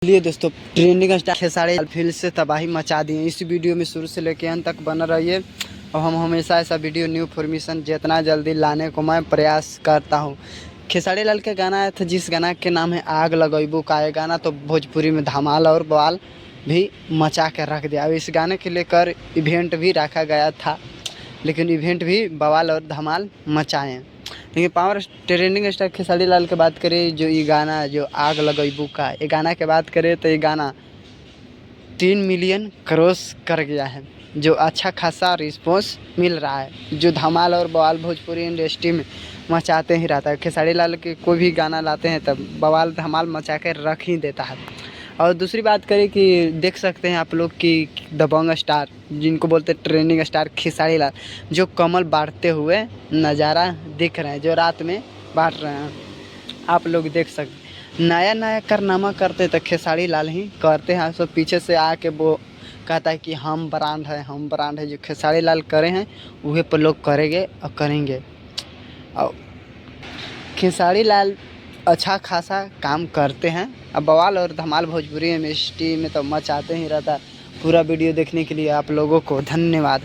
चलिए दोस्तों, trending star Khesari Lal film से तबाही मचा दी है। इस वीडियो में शुरू से लेकर अंत तक बना रहिए और हम हमेशा ऐसा वीडियो न्यू इन्फॉर्मेशन जितना जल्दी लाने को मैं प्रयास करता हूँ। खेसारी लाल का गाना आया था जिस गाना के नाम है आग लगैबू का। ये गाना तो भोजपुरी में धमाल और बवाल भी मचा के रख दिया। अब इस गाने के लेकर इवेंट भी रखा गया था, लेकिन इवेंट भी बवाल और धमाल मचाए। लेकिन power trending star Khesari Lal की बात करें, जो ये गाना जो आग लगैबू का, ये गाना की बात करें तो ये गाना 3 मिलियन क्रॉस कर गया है, जो अच्छा खासा रिस्पॉन्स मिल रहा है। जो धमाल और बवाल भोजपुरी इंडस्ट्री में मचाते ही रहता है। खेसारी लाल के कोई भी गाना लाते हैं तब बवाल धमाल मचा कर रख ही देता है। और दूसरी बात करें कि देख सकते हैं आप लोग कि दबंग स्टार, जिनको बोलते हैं ट्रेंडिंग स्टार खेसारी लाल, जो कमल बांटते हुए नज़ारा दिख रहे हैं, जो रात में बांट रहे हैं, आप लोग देख सकते। नया नया कारनामा करते तो खेसारी लाल ही करते हैं। सब पीछे से आके वो कहता है कि हम ब्रांड है, हम ब्रांड है। जो खेसारी लाल करे हैं वही पर लोग करेंगे और करेंगे। और खेसारी लाल अच्छा खासा काम करते हैं। अब बवाल और धमाल भोजपुरी इंडस्ट्री में तो मचाते ही रहता है। पूरा वीडियो देखने के लिए आप लोगों को धन्यवाद।